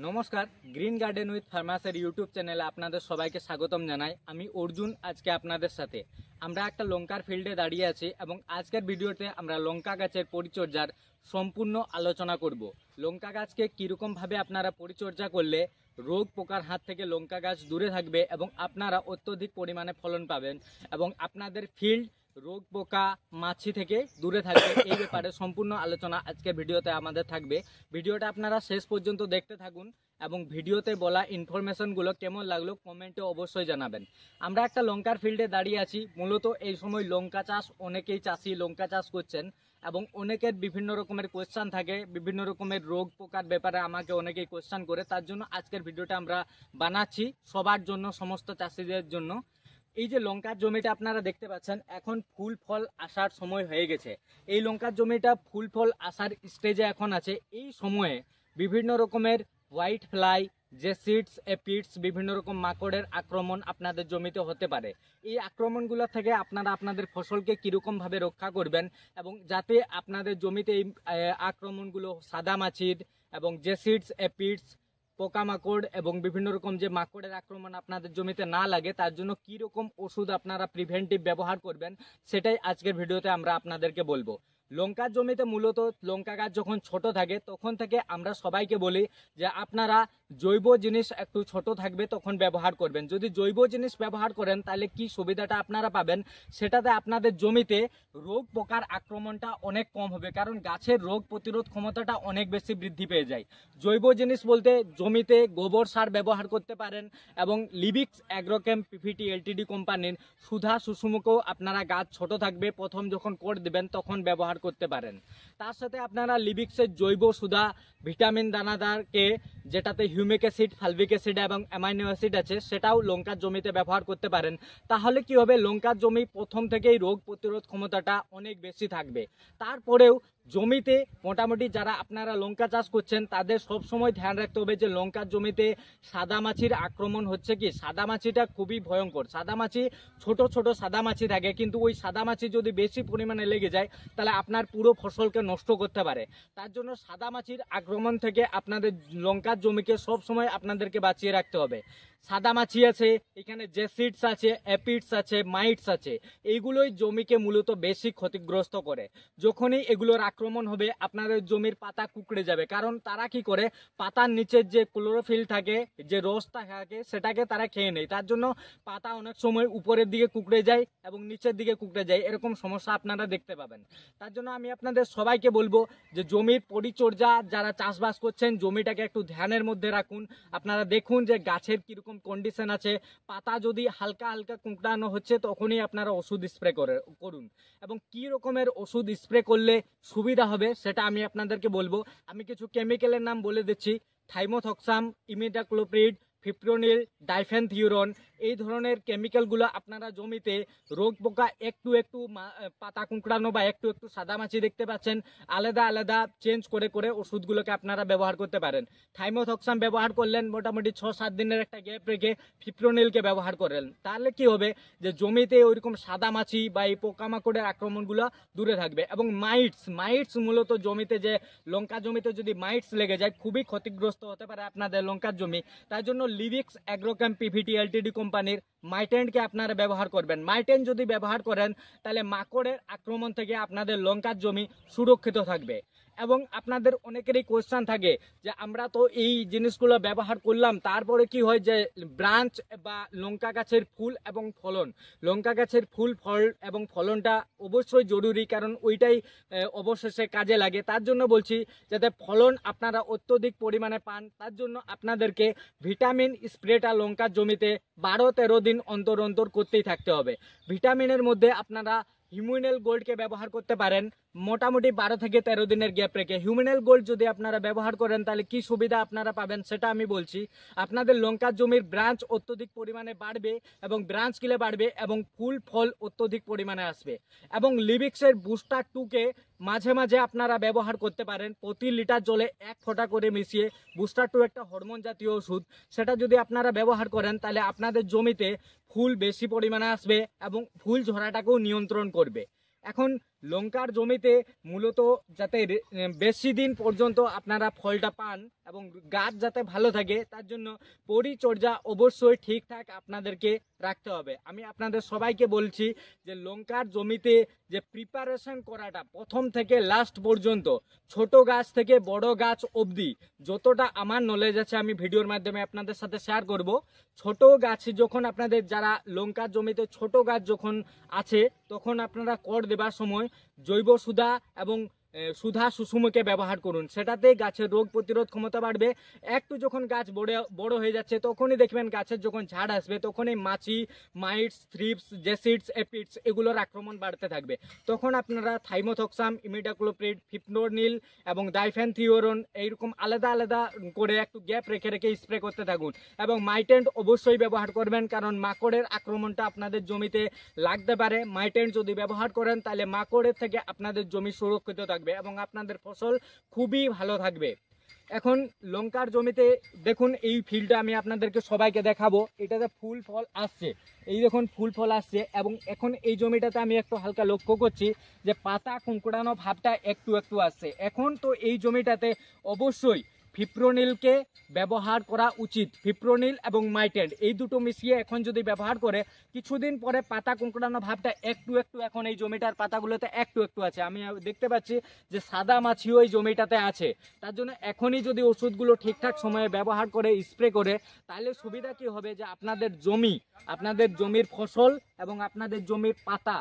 নমস্কার, green garden with ফার্মাসের YouTube চ্যানেলে আপনাদের সবাইকে স্বাগতম জানাই। আমি অর্জুন। আজকে আপনাদের সাথে আমরা একটা লঙ্কার ফিল্ডে দাঁড়িয়ে আছি এবং আজকের ভিডিওতে আমরা লঙ্কা গাছের পরিচর্যার সম্পূর্ণ আলোচনা করব। লঙ্কা গাছকে কীরকমভাবে আপনারা পরিচর্যা করলে রোগ পোকার হাত থেকে লঙ্কা গাছ দূরে থাকবে এবং আপনারা অত্যধিক পরিমাণে ফলন পাবেন এবং আপনাদের ফিল্ড রোগ পোকা মাছি থেকে দূরে থাকবে, এই ব্যাপারে সম্পূর্ণ আলোচনা আজকের ভিডিওতে আমাদের থাকবে। ভিডিওটা আপনারা শেষ পর্যন্ত দেখতে থাকুন এবং ভিডিওতে বলা ইনফরমেশনগুলো কেমন লাগলো কমেন্টে অবশ্যই জানাবেন। আমরা একটা লঙ্কার ফিল্ডে দাঁড়িয়ে আছি। মূলত এই সময় লঙ্কা চাষ, অনেকেই চাষি লঙ্কা চাষ করছেন এবং অনেকের বিভিন্ন রকমের কোয়েশ্চান থাকে, বিভিন্ন রকমের রোগ পোকার ব্যাপারে আমাকে অনেকেই কোয়েশ্চান করে। তার জন্য আজকের ভিডিওটা আমরা বানাচ্ছি সবার জন্য, সমস্ত চাষিদের জন্য। এই যে লঙ্কার জমিটা আপনারা দেখতে পাচ্ছেন, এখন ফুল ফল আসার সময় হয়ে গেছে। এই লঙ্কার জমিটা ফুল ফল আসার স্টেজে এখন আছে। এই সময়ে বিভিন্ন রকমের হোয়াইট ফ্লাই, যে সিডস এপিডস, বিভিন্ন রকম মাকড়ের আক্রমণ আপনাদের জমিতে হতে পারে। এই আক্রমণগুলো থেকে আপনারা আপনাদের ফসলকে কীরকমভাবে রক্ষা করবেন এবং যাতে আপনাদের জমিতে এই আক্রমণগুলো, সাদা মাছির এবং যে সিডস এপিডস, পোকামাকড় এবং বিভিন্ন রকম যে মাকড়ের আক্রমণ আপনাদের জমিতে না লাগে, তার জন্য কী রকম ওষুধ আপনারা প্রিভেন্টিভ ব্যবহার করবেন, সেটাই আজকের ভিডিওতে আমরা আপনাদেরকে বলবো। লঙ্কার জমিতে মূলত লঙ্কা গাছ যখন ছোট থাকে তখন থেকে আমরা সবাইকে বলি যে আপনারা জৈব জিনিস একটু ছোট থাকবে তখন ব্যবহার করবেন। যদি জৈব জিনিস ব্যবহার করেন তাহলে কি সুবিধাটা আপনারা পাবেন, সেটাতে আপনাদের জমিতে রোগ পোকার আক্রমণটা অনেক কম হবে, কারণ গাছের রোগ প্রতিরোধ ক্ষমতাটা অনেক বেশি বৃদ্ধি পেয়ে যায়। জৈব জিনিস বলতে জমিতে গোবর সার ব্যবহার করতে পারেন এবং লিবিক্স অ্যাগ্রোকেম পিভিটি এলটিডি কোম্পানির সুধা সুষুমকেও আপনারা গাছ ছোট থাকবে প্রথম যখন কোট দেবেন তখন ব্যবহার করতে পারেন। তার সাথে আপনারা লিবিক্সের জৈব সুধা ভিটামিন দানাদারকে, যেটাতে হিউমিক অ্যাসিড, ফালভিক অ্যাসিড এবং অ্যামাইনো অ্যাসিড আছে, সেটাও লঙ্কার জমিতে ব্যবহার করতে পারেন। তাহলে কি হবে, লঙ্কার জমি প্রথম থেকেই রোগ প্রতিরোধ ক্ষমতাটা অনেক বেশি থাকবে। তারপরেও জমিতে মোটামুটি যারা আপনারা লঙ্কা চাষ করছেন তাদের সব সময় ধ্যান রাখতে হবে যে লঙ্কার জমিতে সাদা মাছির আক্রমণ হচ্ছে কি। সাদা মাছিটা খুবই ভয়ঙ্কর। সাদা মাছি, ছোট ছোট সাদা মাছি থাকে, কিন্তু ওই সাদা মাছি যদি বেশি পরিমাণে লেগে যায় তাহলে আপনার পুরো ফসলকে নষ্ট করতে পারে। তার জন্য সাদা মাছির আক্রমণ থেকে আপনাদের লঙ্কার জমিকে সব সময় আপনাদেরকে বাঁচিয়ে রাখতে হবে। সাদা মাছি আছে, এখানে জেসিডস আছে, অ্যাপিডস আছে, মাইটস আছে, এইগুলোই জমিকে মূলত বেশি ক্ষতিগ্রস্ত করে। যখনই এগুলোর আক্রমণ হবে আপনাদের জমির পাতা কুকড়ে যাবে, কারণ তারা কি করে, পাতার নিচের যে ক্লোরোফিল থাকে, যে রসটা থাকে, সেটাকে তারা খেয়ে নেয়। তার জন্য পাতা অনেক সময় উপরের দিকে কুকড়ে যায় এবং নিচের দিকে কুকড়ে যায়, এরকম সমস্যা আপনারা দেখতে পাবেন। তার জন্য আমি আপনাদের সবাইকে বলবো যে জমির পরিচর্যা, যারা চাষবাস করছেন জমিটাকে একটু ধ্যানের মধ্যে রাখুন। আপনারা দেখুন যে গাছের কিরকম কন্ডিশন আছে। পাতা যদি হালকা হালকা কুঁকড়ানো হচ্ছে তখনই আপনারা ওষুধ স্প্রে করুন এবং কি রকমের ওষুধ স্প্রে করলে সুবিধা হবে সেটা আমি আপনাদেরকে বলবো। আমি কিছু কেমিক্যালের নাম বলে দিচ্ছি: থাইমোথক্সাম, ইমিডাক্লোপ্রিড, ফিপ্রোনিল, ডাইফেনথিউরন। এই ধরনের কেমিক্যালগুলো আপনারা জমিতে রোগ পোকা একটু একটু পাতা কুঁকড়ানো বা একটু একটু সাদা মাছি দেখতে পাচ্ছেন, আলাদা আলাদা চেঞ্জ করে করে ওষুধগুলোকে আপনারা ব্যবহার করতে পারেন। থাইমোথক্সাম ব্যবহার করলেন, মোটামুটি 6-7 দিনের একটা গ্যাপ রেখে ফিপ্রোনিলকে ব্যবহার করলেন। তাহলে কি হবে যে জমিতে ওইরকম সাদা মাছি বা এই পোকামাকড়ের আক্রমণগুলো দূরে থাকবে। এবং মাইটস মূলত জমিতে, যে লঙ্কা জমিতে যদি মাইটস লেগে যায় খুবই ক্ষতিগ্রস্ত হতে পারে আপনাদের লঙ্কার জমি। তাই জন্য লিবিক্স অ্যাগ্রোকেম পিভিটি এলটিডি কোম্পানির মাইটেনকে আপনারা ব্যবহার করবেন। মাইটেন যদি ব্যবহার করেন তাহলে মাকড়ের আক্রমণ থেকে আপনাদের লঙ্কার জমি সুরক্ষিত থাকবে। এবং আপনাদের অনেকেরই কোয়েশ্চান থাকে যে আমরা তো এই জিনিসগুলো ব্যবহার করলাম, তারপরে কি হয় যে ব্রাঞ্চ বা লঙ্কা গাছের ফুল এবং ফলন, লঙ্কা গাছের ফুল ফল এবং ফলনটা অবশ্যই জরুরি, কারণ ওইটাই অবশেষে কাজে লাগে। তার জন্য বলছি যাতে ফলন আপনারা অত্যধিক পরিমাণে পান, তার জন্য আপনাদেরকে ভিটামিন স্প্রেটা লঙ্কার জমিতে 12-13 দিন অন্তর অন্তর করতেই থাকতে হবে। ভিটামিনের মধ্যে আপনারা হিউমিনেল গোল্ডকে ব্যবহার করতে পারেন মোটামুটি 12 থেকে 13 দিনের গ্যাপ রেখে। হিউমিনেল গোল্ড যদি আপনারা ব্যবহার করেন তাহলে কি সুবিধা আপনারা পাবেন সেটা আমি বলছি। আপনাদের লঙ্কার জমির ব্রাঞ্চ অত্যধিক পরিমাণে বাড়বে এবং ব্রাঞ্চ কিলে বাড়বে এবং ফুল ফল অত্যধিক পরিমাণে আসবে। এবং লিবিক্সের বুস্টার 2কে মাঝে মাঝে আপনারা ব্যবহার করতে পারেন, প্রতি লিটার জলে 1 ফোঁটা করে মিশিয়ে। বুস্টার 2 একটা হরমোন জাতীয় ওষুধ, সেটা যদি আপনারা ব্যবহার করেন তাহলে আপনাদের জমিতে ফুল বেশি পরিমাণে আসবে এবং ফুল ঝরাটাকেও নিয়ন্ত্রণ করবে। এখন লঙ্কার জমিতে মূলত যাতে বেশি দিন পর্যন্ত আপনারা ফলটা পান এবং গাছ যাতে ভালো থাকে তার জন্য পরিচর্যা অবশ্যই ঠিকঠাক আপনাদেরকে রাখতে হবে। আমি আপনাদের সবাইকে বলছি যে লঙ্কার জমিতে যে প্রিপারেশন করাটা প্রথম থেকে লাস্ট পর্যন্ত, ছোট গাছ থেকে বড় গাছ অবধি যতটা আমার নলেজ আছে আমি ভিডিওর মাধ্যমে আপনাদের সাথে শেয়ার করব। ছোট গাছ যখন আপনাদের যারা লঙ্কার জমিতে ছোট গাছ যখন আছে তখন আপনারা কর দেবার সময় জৈব সুধা এবং সুধা সুষুমকে ব্যবহার করুন, সেটাতে গাছের রোগ প্রতিরোধ ক্ষমতা বাড়বে। একটু যখন গাছ বড় হয়ে যাচ্ছে তখনই দেখবেন গাছের যখন ঝাড় আসবে তখনই মাছি, মাইটস, থ্রিপস, জেসিডস, এপিডস এগুলোর আক্রমণ বাড়তে থাকবে। তখন আপনারা থাইমোথক্সাম, ইমিডাক্লোপ্রিড, ফিপনোনিল এবং ডাইফেনথিওরন এইরকম আলাদা আলাদা করে একটু গ্যাপ রেখে রেখে স্প্রে করতে থাকুন। এবং মাইটেন্ট অবশ্যই ব্যবহার করবেন, কারণ মাকড়ের আক্রমণটা আপনাদের জমিতে লাগতে পারে। মাইটেন্ট যদি ব্যবহার করেন তাহলে মাকড়ের থেকে আপনাদের জমি সুরক্ষিত থাকবে এবং আপনাদের ফসল খুবই ভালো থাকবে। এখন লঙ্কার জমিতে দেখুন এই ফিল্ডটা আমি আপনাদেরকে সবাইকে দেখাবো, এটাতে ফুল ফল আসছে, এই দেখুন ফুল ফল আসছে। এবং এখন এই জমিটাতে আমি একটু হালকা লক্ষ্য করছি যে পাতা কুঁকড়ানো ভাবটা একটু একটু আসছে। এখন তো এই জমিটাতে অবশ্যই ফিপ্রোনিলকে ব্যবহার করা উচিত। ফিপ্রোনিল এবং মাইটেন্ট এই দুটো মিশিয়ে এখন যদি ব্যবহার করে কিছুদিন পরে পাতা কুঁকড়ানো ভাবটা একটু একটু, এখন এই জমিটার পাতাগুলোতে একটু একটু আছে, আমি দেখতে পাচ্ছি যে সাদা মাছিও এই জমিটাতে আছে। তার জন্য এখনই যদি ওষুধগুলো ঠিকঠাক সময়ে ব্যবহার করে স্প্রে করে তাহলে সুবিধা কি হবে যে আপনাদের জমির ফসল এবং আপনাদের জমির পাতা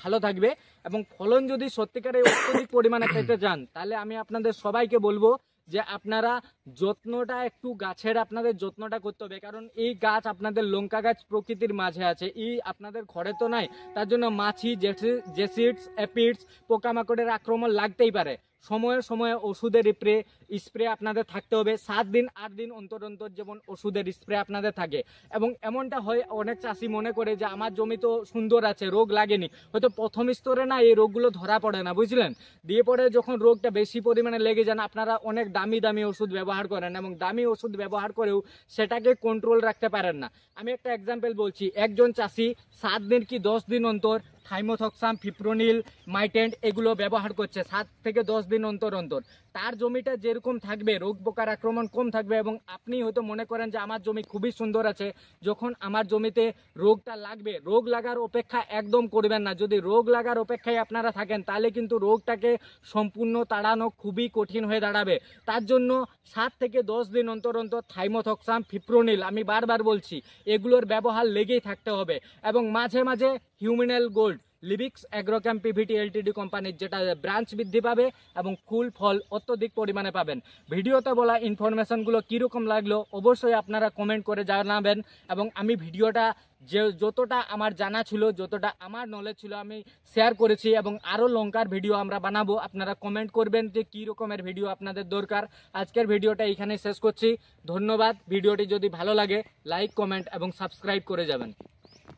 ভালো থাকবে। এবং ফলন যদি সত্যিকারের অত্যধিক পরিমাণে পেতে চান তাহলে আমি আপনাদের সবাইকে বলবো যে আপনারা যত্নটা একটু গাছের আপনাদের যত্নটা করতে হবে, কারণ এই গাছ আপনাদের লঙ্কা গাছ প্রকৃতির মাঝে আছে, এই আপনাদের ঘরে তো নাই। তার জন্য মাছি, জেসিডস, এপিডস, পোকামাকড়ের আক্রমণ লাগতেই পারে। সময়ে সময়ে ওষুধের স্প্রে আপনাদের থাকতে হবে। 7 দিন 8 দিন অন্তর অন্তর যেমন ওষুধের স্প্রে আপনাদের থাকে। এবং এমনটা হয় অনেক চাষি মনে করে যে আমার জমি তো সুন্দর আছে, রোগ লাগেনি, হয়তো প্রথম স্তরে না এই রোগগুলো ধরা পড়ে না, বুঝলেন। দিয়ে পরে যখন রোগটা বেশি পরিমাণে লেগে যান আপনারা অনেক দামি দামি ওষুধ ব্যবহার করেন এবং দামি ওষুধ ব্যবহার করেও সেটাকে কন্ট্রোল রাখতে পারেন না। আমি একটা এক্সাম্পল বলছি, একজন চাষি 7 দিন কি 10 দিন অন্তর থাইমোথক্সাম, ফিপ্রোনিল, মাইটেন্ট এগুলো ব্যবহার করছে 7 থেকে 10 দিন অন্তর অন্তর। তার জমিটা যেরকম থাকবে, রোগ পোকার আক্রমণ কম থাকবে। এবং আপনি হয়তো মনে করেন যে আমার জমি খুবই সুন্দর আছে, যখন আমার জমিতে রোগটা লাগবে, রোগ লাগার অপেক্ষা একদম করবেন না। যদি রোগ লাগার অপেক্ষায় আপনারা থাকেন তাহলে কিন্তু রোগটাকে সম্পূর্ণ তাড়ানো খুবই কঠিন হয়ে দাঁড়াবে। তার জন্য 7 থেকে 10 দিন অন্তর অন্তর থাইমোথক্সাম, ফিপ্রোনিল, আমি বারবার বলছি এগুলোর ব্যবহার লেগেই থাকতে হবে। এবং মাঝে মাঝে হিউমিনাল গোল্ড, লিবিক্স অ্যাগ্রোক্যাম পিভিটি এলটিডি কোম্পানির, যেটা ব্রাঞ্চ বৃদ্ধি পাবে এবং ফুল ফল অত্যধিক পরিমাণে পাবেন। ভিডিওতে বলা ইনফরমেশনগুলো কীরকম লাগলো অবশ্যই আপনারা কমেন্ট করে জানাবেন। এবং আমি ভিডিওটা যতটা আমার জানা ছিল, যতটা আমার নলেজ ছিল আমি শেয়ার করেছি। এবং আরও লঙ্কার ভিডিও আমরা বানাবো, আপনারা কমেন্ট করবেন যে কী রকমের ভিডিও আপনাদের দরকার। আজকের ভিডিওটা এখানেই শেষ করছি, ধন্যবাদ। ভিডিওটি যদি ভালো লাগে লাইক, কমেন্ট এবং সাবস্ক্রাইব করে যাবেন।